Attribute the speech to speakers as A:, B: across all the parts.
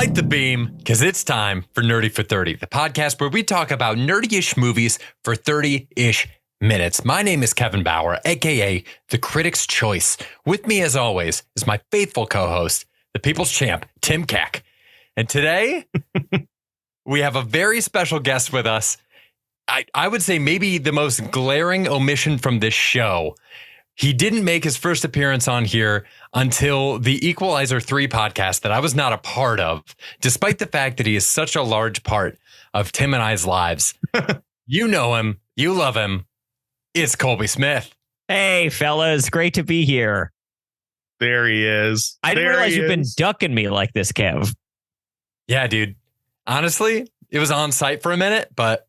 A: Light the beam, because it's time for Nerdy for 30, the podcast where we talk about nerdy-ish movies for 30-ish minutes. My name is Kevin Bauer, aka The Critic's Choice. With me, as always, is my faithful co-host, the People's Champ, Tim Keck. And today, we have a very special guest with us. I would say maybe the most glaring omission from this show. He didn't make his first appearance on here until the Equalizer 3 podcast that I was not a part of, despite the fact that he is such a large part of Tim and I's lives. You know him. You love him. It's Colby Smith.
B: Hey, fellas. Great to be here.
C: There he is.
B: I didn't realize you've been ducking me like this, Kev.
A: Yeah, dude. Honestly, it was on site for a minute, but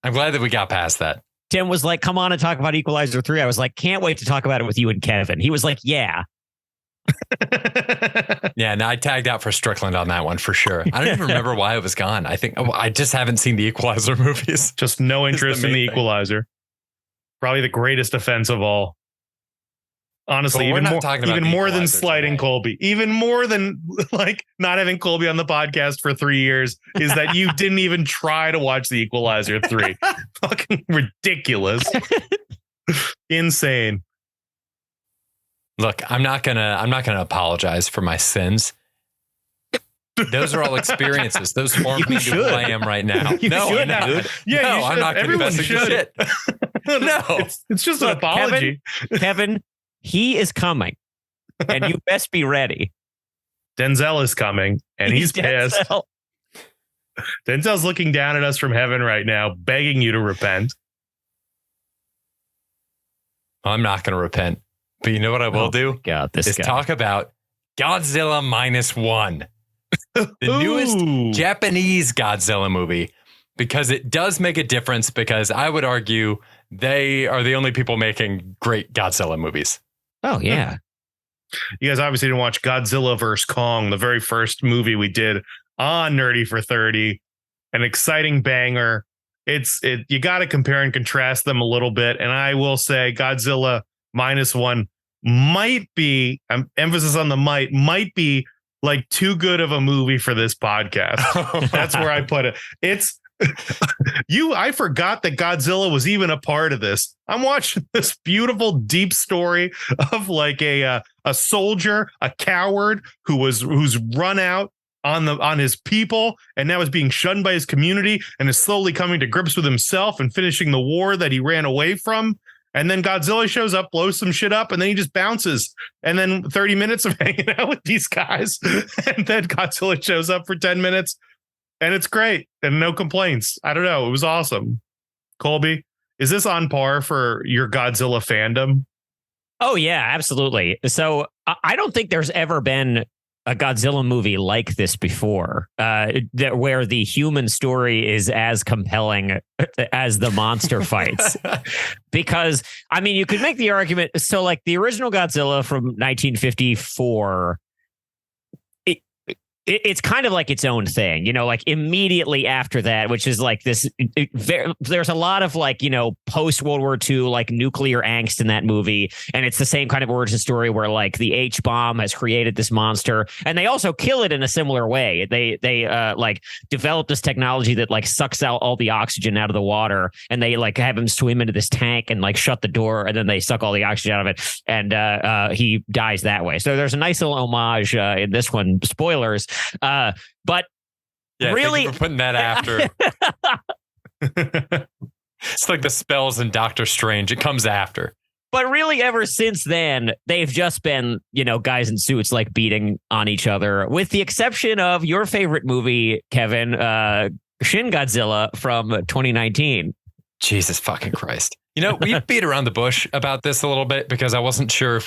A: I'm glad that we got past that.
B: Tim was like, come on and talk about Equalizer 3. I was like, can't wait to talk about it with you and Kevin. He was like, yeah.
A: Yeah, and I tagged out for Strickland on that one for sure. I don't even remember why it was gone. I think I just haven't seen the Equalizer movies.
C: Just no interest in the Equalizer. Probably the greatest offense of all. Honestly, even more than slighting Colby, even more than like not having Colby on the podcast for 3 years is that you didn't even try to watch the Equalizer 3. Fucking ridiculous. Insane.
A: Look, I'm not gonna apologize for my sins. Those are all experiences. Those form me to who I am right now.
C: I'm not
A: confessing to shit. No,
C: it's just an apology.
B: Kevin, he is coming, and you best be ready.
C: Denzel is coming, and he's pissed. Denzel's looking down at us from heaven right now, begging you to repent.
A: I'm not going to repent, but you know what I will do? Talk about Godzilla -1, the newest Japanese Godzilla movie, because it does make a difference. Because I would argue they are the only people making great Godzilla movies.
B: Oh, yeah.
C: You guys obviously didn't watch Godzilla vs. Kong, the very first movie we did on Nerdy for 30. An exciting banger. You got to compare and contrast them a little bit. And I will say Godzilla -1 might be, emphasis on the might be like too good of a movie for this podcast. That's where I put it. I forgot that Godzilla was even a part of this. I'm watching this beautiful, deep story of like a soldier, a coward who's run out on his people and now is being shunned by his community and is slowly coming to grips with himself and finishing the war that he ran away from. And then Godzilla shows up, blows some shit up, and then he just bounces. And then 30 minutes of hanging out with these guys. And then Godzilla shows up for 10 minutes. And it's great. And no complaints. I don't know. It was awesome. Colby, is this on par for your Godzilla fandom?
B: Oh, yeah, absolutely. So I don't think there's ever been a Godzilla movie like this before, where the human story is as compelling as the monster fights. Because, I mean, you could make the argument. So like the original Godzilla from 1954, it's kind of like its own thing, you know, like immediately after that, which is like this. There's a lot of like, you know, post World War II, like nuclear angst in that movie. And it's the same kind of origin story where like the H-bomb has created this monster and they also kill it in a similar way. They like develop this technology that like sucks out all the oxygen out of the water and they like have him swim into this tank and like shut the door and then they suck all the oxygen out of it. And he dies that way. So there's a nice little homage in this one. Spoilers. But
A: yeah,
B: really,
A: thank you for putting that after. It's like the spells in Doctor Strange. It comes after.
B: But really, ever since then, they've just been, you know, guys in suits like beating on each other, with the exception of your favorite movie, Kevin, Shin Godzilla from 2019.
A: Jesus fucking Christ. You know, we beat around the bush about this a little bit because I wasn't sure if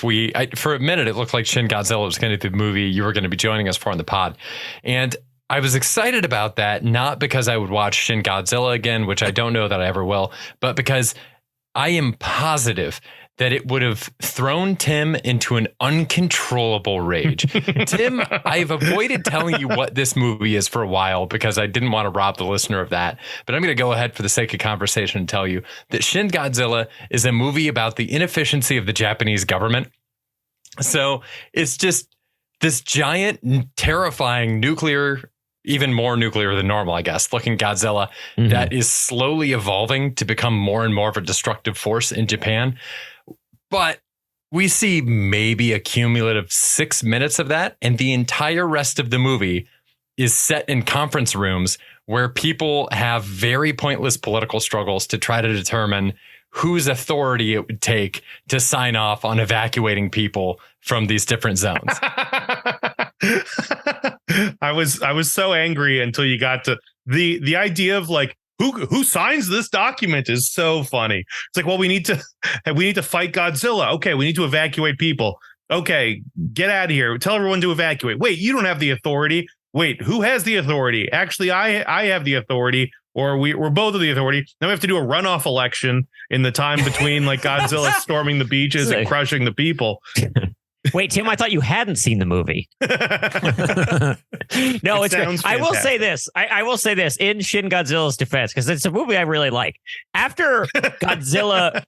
A: for a minute, it looked like Shin Godzilla was going to be the movie you were going to be joining us for on the pod. And I was excited about that, not because I would watch Shin Godzilla again, which I don't know that I ever will, but because I am positive that it would have thrown Tim into an uncontrollable rage. Tim, I've avoided telling you what this movie is for a while because I didn't want to rob the listener of that. But I'm going to go ahead for the sake of conversation and tell you that Shin Godzilla is a movie about the inefficiency of the Japanese government. So it's just this giant, terrifying nuclear even more nuclear than normal, I guess. Looking Godzilla that is slowly evolving to become more and more of a destructive force in Japan. But we see maybe a cumulative 6 minutes of that, and the entire rest of the movie is set in conference rooms where people have very pointless political struggles to try to determine whose authority it would take to sign off on evacuating people from these different zones.
C: I was so angry until you got to the idea of like who signs this document is so funny. It's like, well, we need to fight Godzilla. Okay, we need to evacuate people. Okay, get out of here. Tell everyone to evacuate. Wait, you don't have the authority. Wait, who has the authority? Actually, I have the authority, or we're both of the authority. Now we have to do a runoff election in the time between like Godzilla storming the beaches and crushing the people.
B: Wait, Tim, I thought you hadn't seen the movie. No, it's great. I will say this. I will say this in Shin Godzilla's defense, because it's a movie I really like. After Godzilla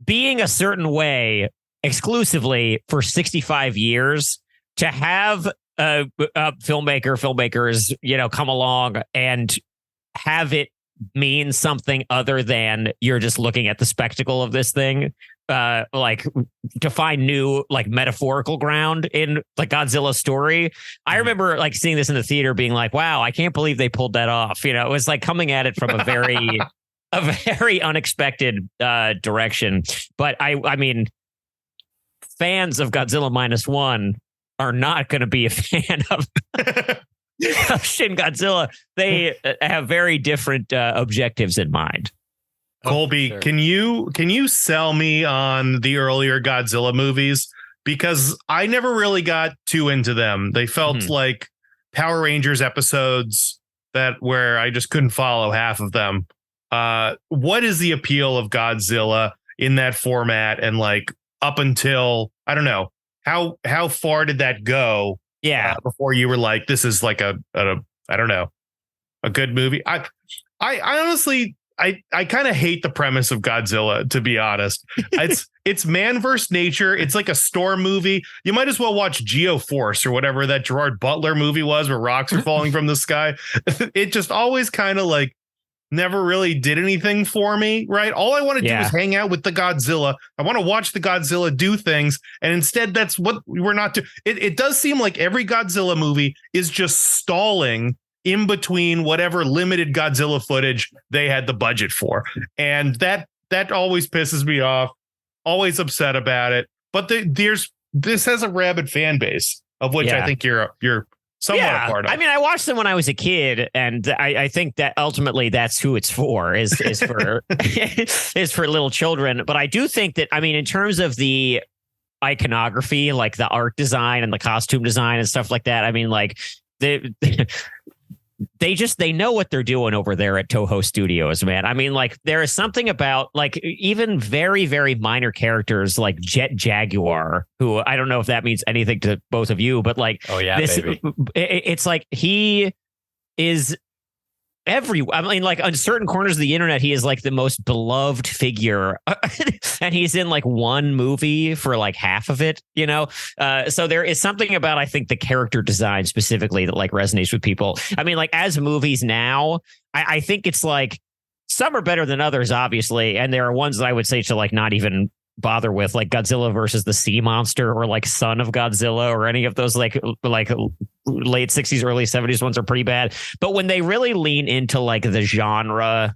B: being a certain way exclusively for 65 years, to have filmmakers, come along and have it mean something other than you're just looking at the spectacle of this thing, like to find new like metaphorical ground in like Godzilla's story. I remember like seeing this in the theater being like, wow, I can't believe they pulled that off. It was like coming at it from a very unexpected direction. But I mean, fans of Godzilla -1 are not going to be a fan of Shin Godzilla. They have very different objectives in mind.
C: Colby, sure. Can you sell me on the earlier Godzilla movies? Because I never really got too into them. They felt like Power Rangers episodes where I just couldn't follow half of them. What is the appeal of Godzilla in that format? And like up until, I don't know, how far did that go?
B: Yeah.
C: Before you were like, this is like I don't know, a good movie. I honestly, I kind of hate the premise of Godzilla, to be honest. It's man versus nature. It's like a storm movie. You might as well watch Geoforce or whatever that Gerard Butler movie was where rocks are falling from the sky. It just always kind of like never really did anything for me, right? All I want to do is hang out with the Godzilla. I want to watch the Godzilla do things. And instead, that's what we're not doing. It does seem like every Godzilla movie is just stalling in between whatever limited Godzilla footage they had the budget for. And that always pisses me off, always upset about it. But this has a rabid fan base, of which I think you're somewhat a part of.
B: I mean, I watched them when I was a kid, and I think that ultimately that's who it's for, is for is for little children. But I do think that, I mean, in terms of the iconography, like the art design and the costume design and stuff like that, I mean, like they know what they're doing over there at Toho Studios, man. I mean, like there is something about like even very, very minor characters like Jet Jaguar, who I don't know if that means anything to both of you, but like,
A: oh yeah, baby.
B: It's like he is I mean, like on certain corners of the internet, he is like the most beloved figure, and he's in like one movie for like half of it, so there is something about, I think, the character design specifically that like resonates with people. I mean, like as movies now, I think it's like some are better than others, obviously, and there are ones that I would say to like not even bother with, like Godzilla versus the Sea Monster, or like Son of Godzilla, or any of those like late 60s, early 70s ones are pretty bad. But when they really lean into like the genre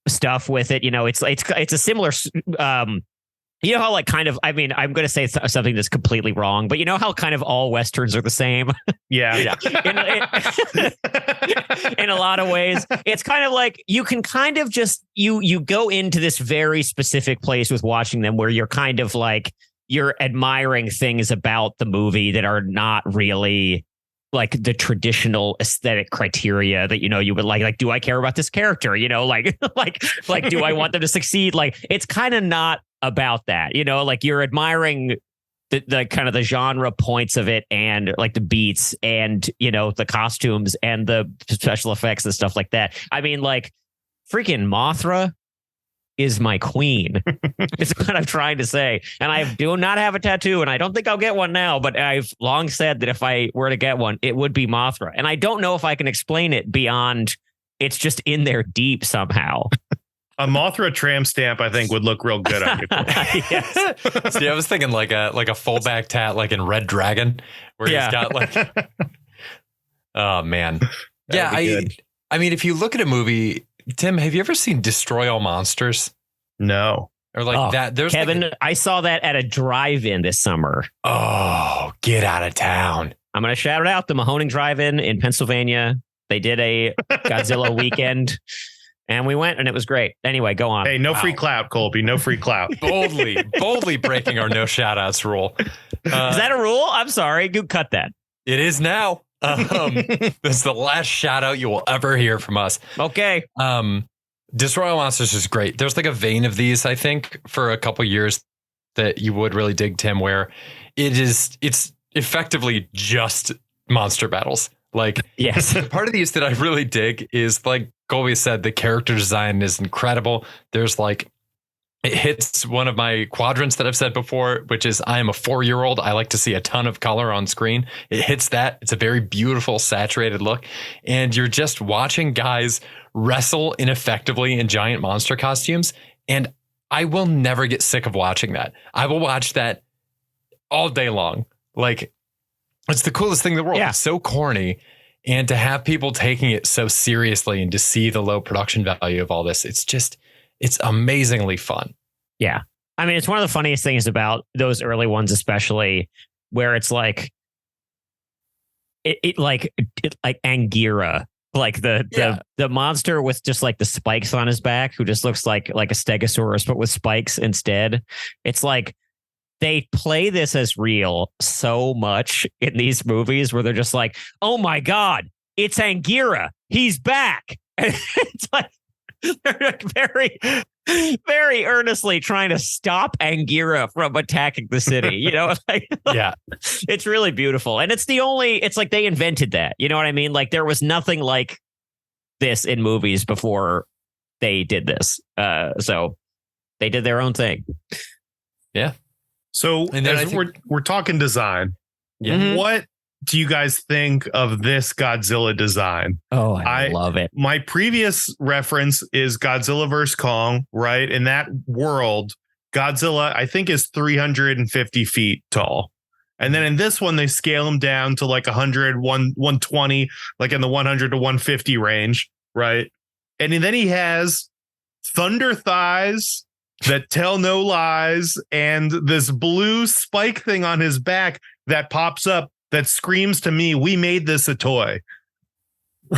B: stuff with it, it's a similar how like kind of, I mean, I'm going to say something that's completely wrong, but how kind of all Westerns are the same?
C: Yeah.
B: In a lot of ways, it's kind of like you can kind of just, you go into this very specific place with watching them where you're kind of like, you're admiring things about the movie that are not really like the traditional aesthetic criteria that, you would like, do I care about this character? Like, do I want them to succeed? Like, it's kind of not about that, like you're admiring the kind of the genre points of it, and like the beats and, the costumes and the special effects and stuff like that. I mean, like freaking Mothra is my queen. It's what I'm trying to say. And I do not have a tattoo, and I don't think I'll get one now, but I've long said that if I were to get one, it would be Mothra. And I don't know if I can explain it beyond it's just in there deep somehow.
C: A Mothra tramp stamp, I think, would look real good on you.
B: Yes.
A: See, I was thinking like a full back tat, like in Red Dragon, where he's got like, oh man. Yeah. I mean, if you look at a movie, Tim, have you ever seen Destroy All Monsters?
C: No.
A: Or like that? There's
B: Kevin, I saw that at a drive-in this summer.
A: Oh, get out of town.
B: I'm going to shout it out. The Mahoning Drive-In in Pennsylvania. They did a Godzilla weekend. And we went, and it was great. Anyway, go on.
C: Hey, no free clout, Colby. No free clout.
A: boldly breaking our no shout outs rule.
B: Is that a rule? I'm sorry. You cut that.
A: It is now. This is the last shout out you will ever hear from us.
B: Okay.
A: Destroy All Monsters is great. There's like a vein of these, I think, for a couple years that you would really dig, Tim, where it's effectively just monster battles. Like,
B: yes.
A: The part of these that I really dig is, like Colby said, the character design is incredible. There's like, it hits one of my quadrants that I've said before, which is I am a 4-year-old. I like to see a ton of color on screen. It hits that. It's a very beautiful, saturated look. And you're just watching guys wrestle ineffectively in giant monster costumes. And I will never get sick of watching that. I will watch that all day long. Like, it's the coolest thing in the world.
B: Yeah.
A: It's so corny. And to have people taking it so seriously and to see the low production value of all this, it's amazingly fun.
B: Yeah. I mean, it's one of the funniest things about those early ones, especially where it's like, it like Anguirra, like the monster with just like the spikes on his back, who just looks like a stegosaurus, but with spikes instead. It's like, they play this as real so much in these movies where they're just like, oh my God, it's Anguirra. He's back. And it's like, they're very, very earnestly trying to stop Anguirra from attacking the city. You know, like,
A: Yeah,
B: it's really beautiful. And it's like they invented that. You know what I mean? Like there was nothing like this in movies before they did this. So they did their own thing.
A: Yeah.
C: So as we're talking design, what do you guys think of this Godzilla design?
B: Oh, I love it.
C: My previous reference is Godzilla vs. Kong, right? In that world, Godzilla, I think, is 350 feet tall. And then in this one, they scale him down to like 100, 120, like in the 100 to 150 range, right? And then he has thunder thighs that tell no lies, and this blue spike thing on his back that pops up that screams to me, we made this a toy.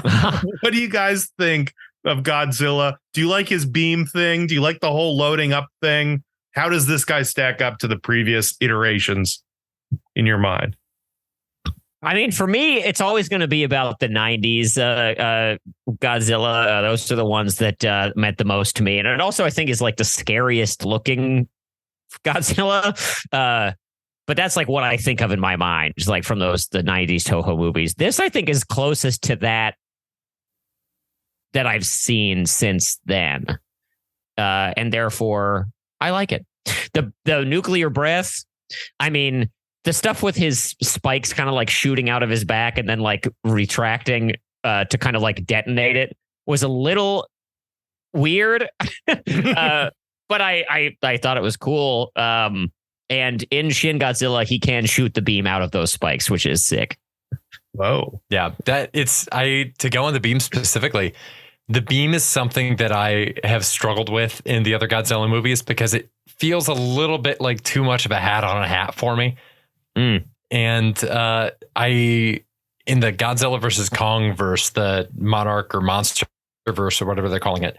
C: What do you guys think of Godzilla? Do you like his beam thing? Do you like the whole loading up thing? How does this guy stack up to the previous iterations in your mind?
B: I mean, for me, it's always going to be about the 90s Godzilla. Those are the ones that meant the most to me. And it also, I think, is like the scariest looking Godzilla. But that's like what I think of in my mind, just like from the 90s Toho movies. This, I think, is closest to that I've seen since then. And therefore, I like it. The nuclear breath, I mean, the stuff with his spikes kind of like shooting out of his back and then like retracting to kind of like detonate it was a little weird. But I thought it was cool. And in Shin Godzilla, he can shoot the beam out of those spikes, which is sick.
C: Whoa.
A: Yeah, to go on the beam specifically, the beam is something that I have struggled with in the other Godzilla movies because it feels a little bit like too much of a hat on a hat for me. And in the Godzilla versus Kong verse, the Monarch or Monster verse or whatever they're calling it,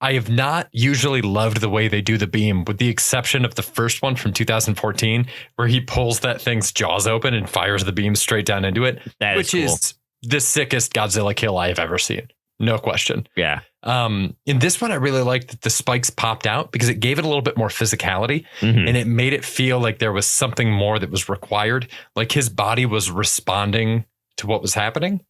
A: I have not usually loved the way they do the beam, with the exception of the first one from 2014, where he pulls that thing's jaws open and fires the beam straight down into it, which is the sickest Godzilla kill I have ever seen. No question.
B: Yeah.
A: In this one, I really liked that the spikes popped out because it gave it a little bit more physicality, and it made it feel like there was something more that was required. Like his body was responding to what was happening.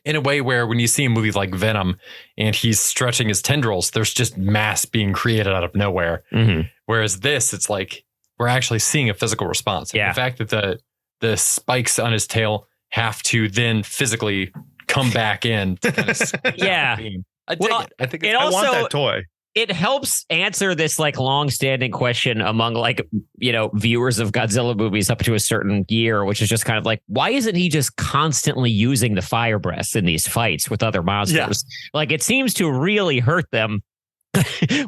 A: in a way where when you see a movie like Venom and he's stretching his tendrils, there's just mass being created out of nowhere.
B: Mm-hmm.
A: Whereas this, it's like we're actually seeing a physical response.
B: Yeah.
A: The fact that the spikes on his tail have to then physically come back in to kind of
B: yeah.
A: I dig it. I think it's,
C: I want that toy.
B: It helps answer this like long-standing question among like, you know, viewers of Godzilla movies up to a certain year, which is just kind of like, why isn't he just constantly using the fire breaths in these fights with other monsters? Yeah. Like, it seems to really hurt them.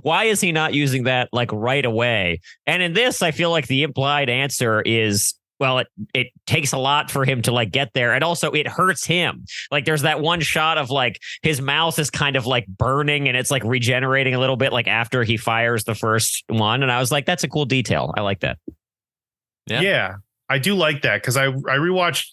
B: Why is he not using that like right away? And in this, I feel like the implied answer is, well, it takes a lot for him to like get there. And also it hurts him. Like there's that one shot of like his mouth is kind of like burning and it's like regenerating a little bit like after he fires the first one. And I was like, that's a cool detail. I like that.
C: Yeah, I do like that because I rewatched.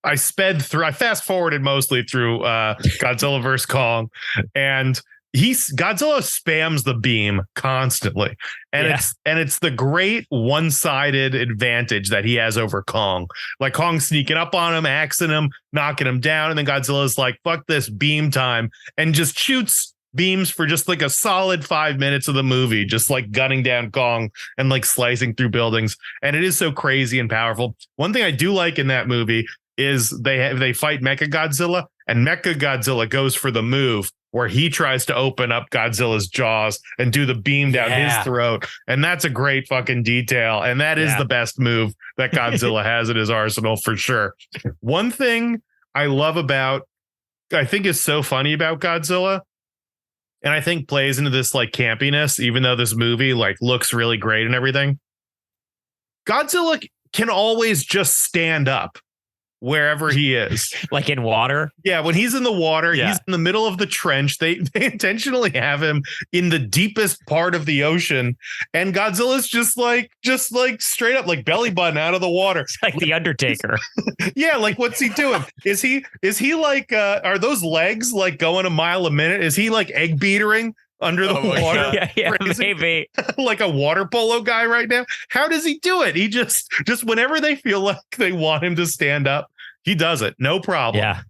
C: I fast forwarded mostly through Godzilla vs. Kong, and Godzilla spams the beam constantly, and it's the great one-sided advantage that he has over Kong. Like Kong sneaking up on him, axing him, knocking him down, and then Godzilla's like, "Fuck this, beam time," and just shoots beams for just like a solid 5 minutes of the movie, just like gunning down Kong and like slicing through buildings. And it is so crazy and powerful. One thing I do like in that movie is they fight Mechagodzilla, and Mechagodzilla goes for the move where he tries to open up Godzilla's jaws and do the beam down his throat. And that's a great fucking detail. And that is the best move that Godzilla has in his arsenal for sure. One thing I think is so funny about Godzilla, and I think plays into this like campiness, even though this movie like looks really great and everything. Godzilla can always just stand up wherever he is.
B: Like in water?
C: Yeah, when he's in the water, he's in the middle of the trench. They intentionally have him in the deepest part of the ocean, and Godzilla's just like straight up like belly button out of the water.
B: It's like the Undertaker.
C: Yeah, like what's he doing? Is he like are those legs like going a mile a minute? Is he like egg beatering under the water?
B: Yeah, maybe.
C: Like a water polo guy right now. How does he do it? He just whenever they feel like they want him to stand up, he does it. No problem.
B: Yeah.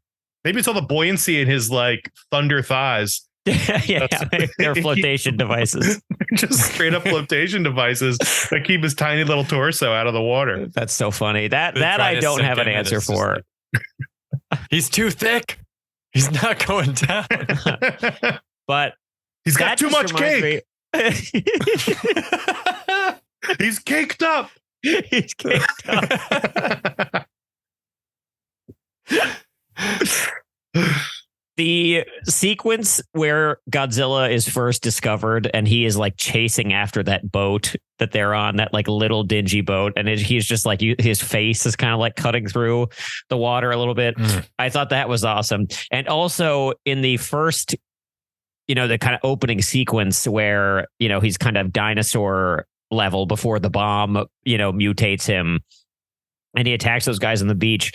C: Maybe it's all the buoyancy in his like thunder thighs.
B: They're flotation devices.
C: Just straight up flotation devices that keep his tiny little torso out of the water.
B: That's so funny. That I don't have an answer for.
A: He's too thick. He's not going down.
B: But
C: he's got too much cake. He's caked up.
B: He's caked up. The sequence where Godzilla is first discovered and he is like chasing after that boat that they're on, that like little dingy boat, and he's just like his face is kind of like cutting through the water a little bit. I thought that was awesome. And also in the first, you know, the kind of opening sequence where, you know, he's kind of dinosaur level before the bomb, you know, mutates him and he attacks those guys on the beach.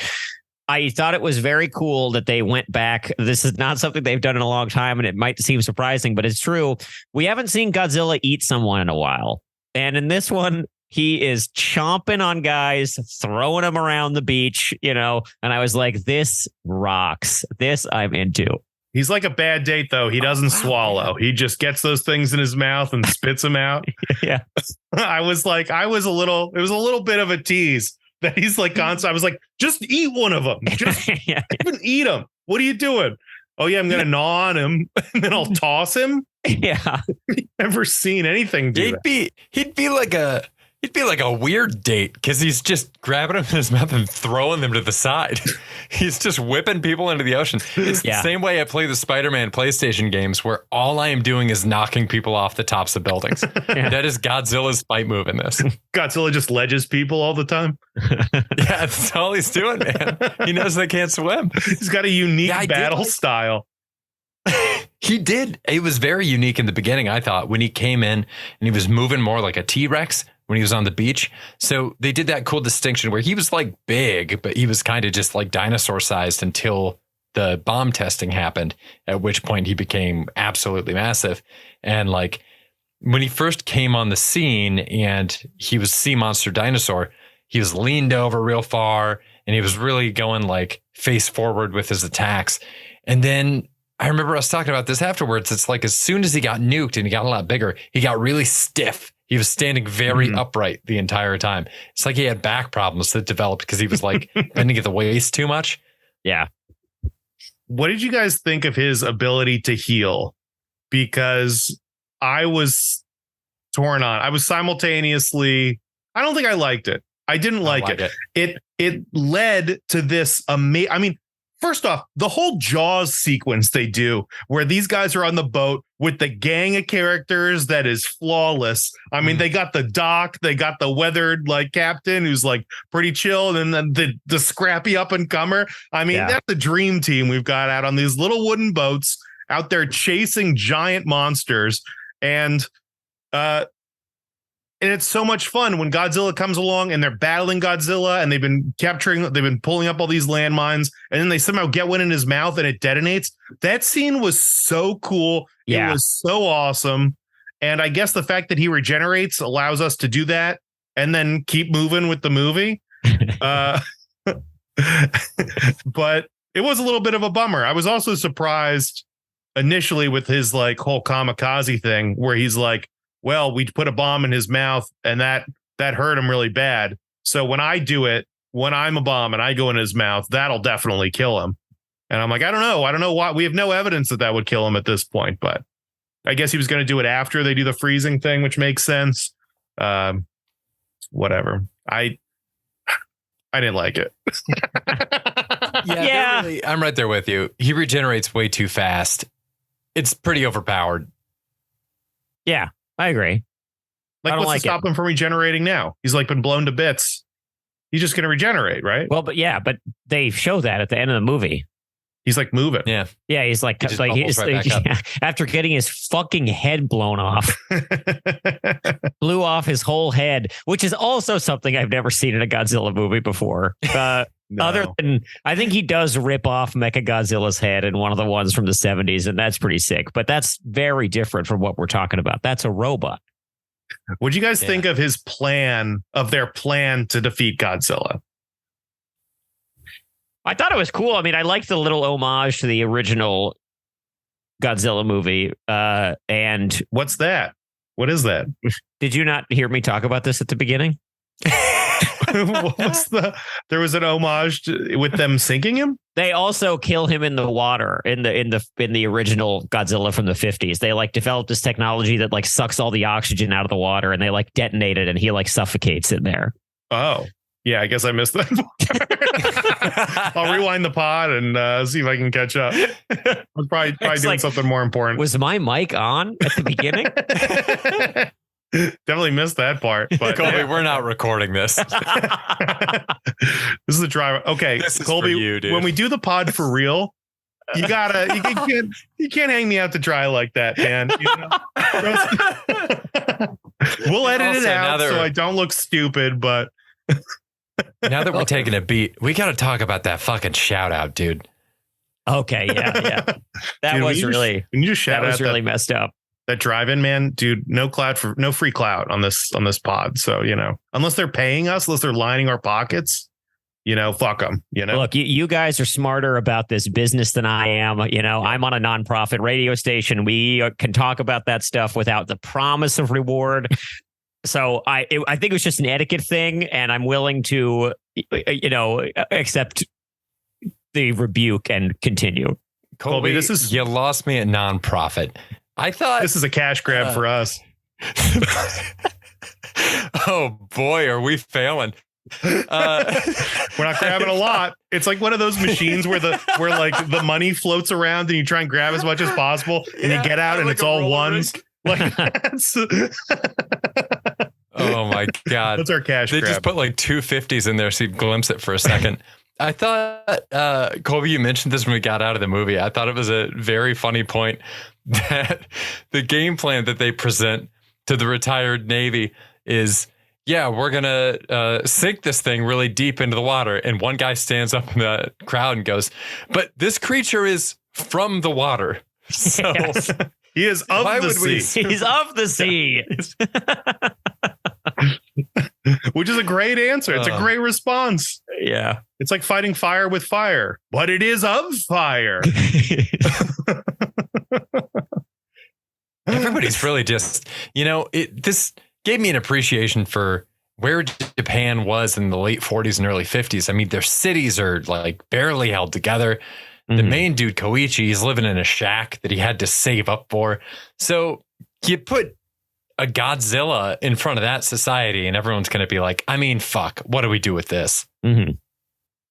B: I thought it was very cool that they went back. This is not something they've done in a long time, and it might seem surprising, but it's true. We haven't seen Godzilla eat someone in a while. And in this one, he is chomping on guys, throwing them around the beach, you know, and I was like, this rocks. This I'm into.
C: He's like a bad date, though. He doesn't swallow. He just gets those things in his mouth and spits them out.
B: Yeah.
C: It was a little bit of a tease. That he's like constant. I was like, just eat one of them. Just even eat them. What are you doing? Oh yeah, I'm gonna gnaw on him and then I'll toss him.
B: Yeah,
C: never seen anything do that.
A: He'd be like a weird date because he's just grabbing them in his mouth and throwing them to the side. He's just whipping people into the ocean. It's the same way I play the Spider-Man PlayStation games where all I am doing is knocking people off the tops of buildings. That is Godzilla's fight move in this.
C: Godzilla just ledges people all the time.
A: Yeah, that's all he's doing, man. He knows they can't swim.
C: He's got a unique battle style.
A: He did. It was very unique in the beginning, I thought, when he came in and he was moving more like a T-Rex when he was on the beach. So they did that cool distinction where he was like big, but he was kind of just like dinosaur sized until the bomb testing happened, at which point he became absolutely massive. And like when he first came on the scene and he was sea monster dinosaur, he was leaned over real far and he was really going like face forward with his attacks. And then I remember us talking about this afterwards. It's like as soon as he got nuked and he got a lot bigger, he got really stiff. He was standing very upright the entire time. It's like he had back problems that developed because he was like bending at the waist too much.
B: Yeah.
C: What did you guys think of his ability to heal? Because I was torn on. I was simultaneously, I don't think I liked it. I didn't like it. It led to this amazing, I mean, first off, the whole Jaws sequence they do where these guys are on the boat with the gang of characters that is flawless. I mean, they got the doc, they got the weathered like captain who's like pretty chill, and then the scrappy up and comer. I mean, that's the dream team we've got out on these little wooden boats out there chasing giant monsters. And it's so much fun when Godzilla comes along and they're battling Godzilla and they've been pulling up all these landmines, and then they somehow get one in his mouth and it detonates. That scene was so cool. Yeah. It was so awesome. And I guess the fact that he regenerates allows us to do that and then keep moving with the movie. But it was a little bit of a bummer. I was also surprised initially with his like whole kamikaze thing where he's like, well, we put a bomb in his mouth and that hurt him really bad. So when I do it, when I'm a bomb and I go in his mouth, that'll definitely kill him. And I'm like, I don't know why. We have no evidence that would kill him at this point, but I guess he was going to do it after they do the freezing thing, which makes sense. Whatever. I didn't like it.
A: Yeah. Really, I'm right there with you. He regenerates way too fast. It's pretty overpowered.
B: Yeah. I agree.
C: Like, what's to stop him from regenerating now? He's like been blown to bits. He's just going to regenerate, right?
B: Well, but they show that at the end of the movie.
C: He's like moving.
B: Yeah. He's like after getting his fucking head blown off, blew off his whole head, which is also something I've never seen in a Godzilla movie before. No. Other than, I think he does rip off Mechagodzilla's head in one of the ones from the 70s, and that's pretty sick. But that's very different from what we're talking about. That's a robot.
C: What'd you guys think of their plan to defeat Godzilla?
B: I thought it was cool. I mean, I liked the little homage to the original Godzilla movie. And
C: what's that? What is that?
B: Did you not hear me talk about this at the beginning?
C: There was an homage with them sinking him.
B: They also kill him in the water in the original Godzilla from the 50s. They like developed this technology that like sucks all the oxygen out of the water, and they like detonate it, and he like suffocates in there.
C: Oh, yeah. I guess I missed that. I'll rewind the pod and see if I can catch up. I was probably doing like, something more important.
B: Was my mic on at the beginning?
C: Definitely missed that part. But
A: Colby, we're not recording this.
C: This is the driver. Okay, Colby, when we do the pod for real, you can't hang me out to dry like that, man. We'll edit it out so I don't look stupid. But
A: now that we're taking a beat, we got to talk about that fucking shout out, dude.
B: Okay, yeah. That was really messed up.
C: That drive-in, man, dude, no free clout on this pod. So, unless they're paying us, unless they're lining our pockets, fuck them,
B: Look, you guys are smarter about this business than I am. I'm on a nonprofit radio station. We can talk about that stuff without the promise of reward. So I think it was just an etiquette thing, and I'm willing to, accept the rebuke and continue.
A: Colby, you lost me at nonprofit. I thought
C: this is a cash grab for us.
A: Oh boy, are we failing?
C: We're not grabbing a lot. It's like one of those machines where like the money floats around and you try and grab as much as possible, and you get out and it's all ones. Like that's
A: oh my god,
C: that's our cash.
A: They
C: grab.
A: just put like 250s in there so you glimpse it for a second. I thought, Colby, you mentioned this when we got out of the movie. I thought it was a very funny point that the game plan that they present to the retired Navy is, we're going to sink this thing really deep into the water. And one guy stands up in the crowd and goes, but this creature is from the water. So
B: yes.
C: He is of the sea.
B: He's of the sea.
C: Which is a great answer. It's a great response.
B: Yeah.
C: It's like fighting fire with fire, but it is of fire.
A: Everybody's really just, this gave me an appreciation for where Japan was in the late 40s and early 50s. I mean, their cities are like barely held together. The main dude, Koichi, he's living in a shack that he had to save up for. So you put a Godzilla in front of that society and everyone's going to be like, I mean, fuck, what do we do with this?
B: Mm-hmm.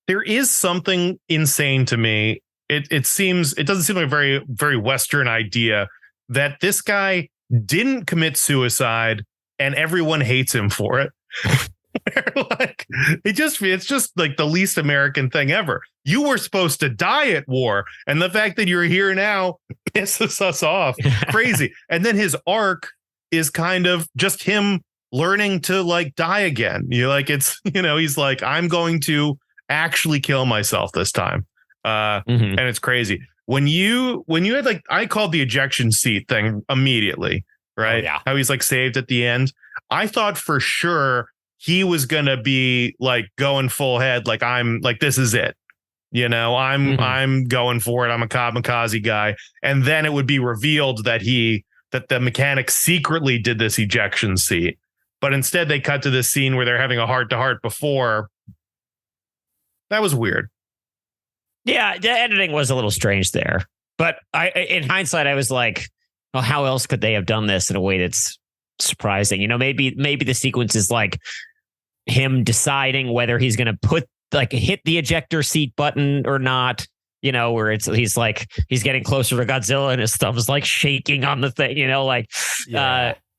C: There is something insane to me. It doesn't seem like a very, very Western idea that this guy didn't commit suicide and everyone hates him for it. Like it's just like the least American thing ever. You were supposed to die at war, and the fact that you're here now pisses us off. Crazy. And then his arc is kind of just him learning to like die again. He's like, I'm going to actually kill myself this time. And it's crazy. When you had like, I called the ejection seat thing immediately, right?
A: Oh, yeah.
C: How he's like saved at the end. I thought for sure he was going to be like going full head. Like, I'm like, this is it. I'm going for it. I'm a kamikaze guy. And then it would be revealed that the mechanic secretly did this ejection seat. But instead they cut to this scene where they're having a heart to heart before. That was weird.
B: Yeah, the editing was a little strange there. But in hindsight, I was like, well, how else could they have done this in a way that's surprising? Maybe the sequence is like him deciding whether he's going to hit the ejector seat button or not, where he's getting closer to Godzilla and his thumb's like shaking on the thing,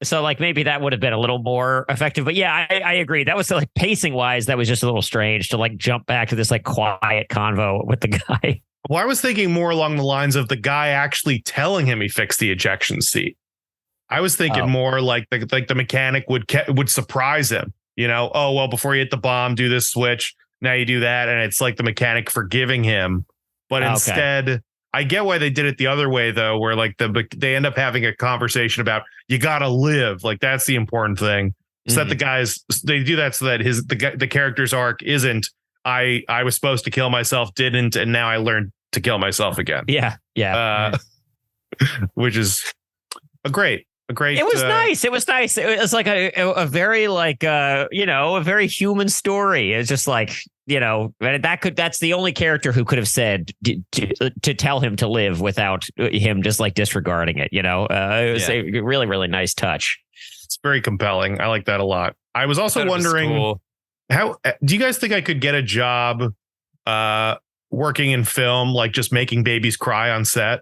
B: so like maybe that would have been a little more effective. But yeah, I agree. That was like pacing wise, that was just a little strange to like jump back to this like quiet convo with the guy.
C: Well, I was thinking more along the lines of the guy actually telling him he fixed the ejection seat. I was thinking more like the mechanic would surprise him, oh, well, before you hit the bomb, do this switch. Now you do that. And it's like the mechanic forgiving him. But instead, I get why they did it the other way, though, where like they end up having a conversation about you got to live. Like, that's the important thing. So that the guys, they do that so that the character's arc isn't I was supposed to kill myself, didn't. And now I learned to kill myself again.
B: Yeah. Yeah.
C: Which is a great.
B: It was nice. It was nice. It was like a very like a very human story. It's just like, that's the only character who could have said to tell him to live without him just like disregarding it. It was a really, really nice touch.
C: It's very compelling. I like that a lot. I was also wondering,
A: cool.
C: How do you guys think I could get a job working in film, like just making babies cry on set?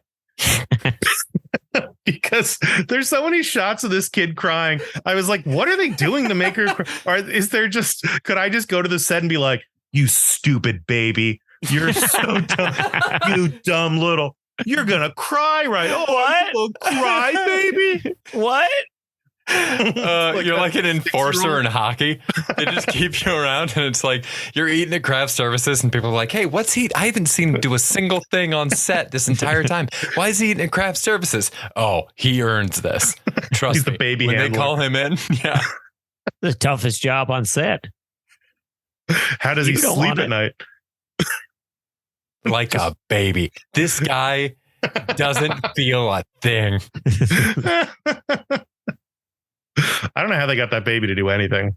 C: Because there's so many shots of this kid crying. I was like, what are they doing to make her cry? Or could I just go to the set and be like, you stupid baby, you're so dumb, you dumb little, you're gonna cry, right? Oh, what? Cry, baby.
B: What?
A: You're like an enforcer in hockey. They just keep you around, and it's like you're eating at craft services, and people are like, "Hey, what's he? I haven't seen him do a single thing on set this entire time. Why is he eating at craft services? Oh, he earns this. Trust
C: He's
A: me."
C: The baby
A: when
C: handler.
A: they call him in, yeah,
B: the toughest job on set.
C: How does he sleep at night?
A: Like a baby. This guy doesn't feel a thing.
C: I don't know how they got that baby to do anything.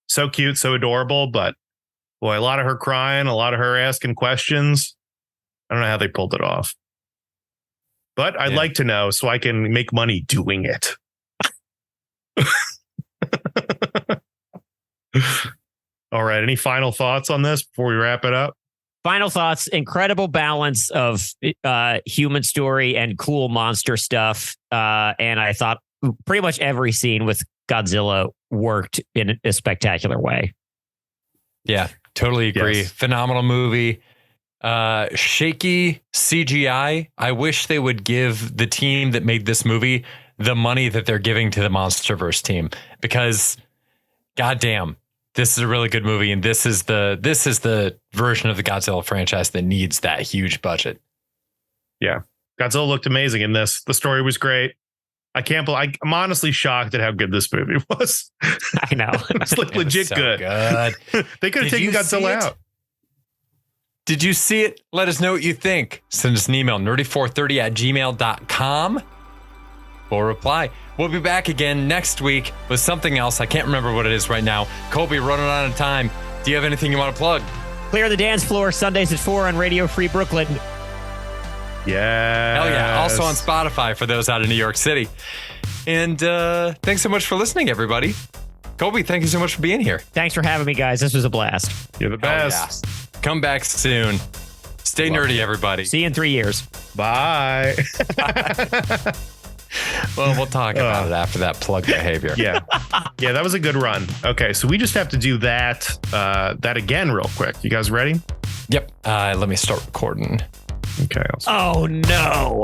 C: So cute, so adorable, but boy, a lot of her crying, a lot of her asking questions. I don't know how they pulled it off. But I'd like to know so I can make money doing it. All right. Any final thoughts on this before we wrap it up?
B: Final thoughts. Incredible balance of human story and cool monster stuff. And I thought pretty much every scene with Godzilla worked in a spectacular way.
A: Yeah, totally agree.
C: Yes.
A: Phenomenal movie. Shaky CGI. I wish they would give the team that made this movie the money that they're giving to the MonsterVerse team, because goddamn, this is a really good movie, and this is the version of the Godzilla franchise that needs that huge budget.
C: Yeah. Godzilla looked amazing in this. The story was great. I can't believe I'm honestly shocked at how good this movie was.
B: I know.
C: It's like legit
A: so
C: good. They could have taken Godzilla out.
A: Did you see it? Let us know what you think. Send us an email, nerdy430@gmail.com. We'll reply. We'll be back again next week with something else. I can't remember what it is right now. Colby, running out of time. Do you have anything you want to plug?
B: Clear the Dance Floor, Sundays at 4 on Radio Free Brooklyn.
C: Yeah.
A: Hell yeah. Also on Spotify for those out of New York City. And thanks so much for listening, everybody. Colby, thank you so much for being here.
B: Thanks for having me, guys. This was a blast.
C: You're the best.
A: Yeah. Come back soon. Stay nerdy, everybody.
B: See you in 3 years.
C: Bye.
A: Well, we'll talk about it after that plug behavior.
C: Yeah. Yeah, that was a good run. Okay, so we just have to do that again real quick. You guys ready?
A: Yep. Let me start recording.
C: Okay.
B: Oh, no.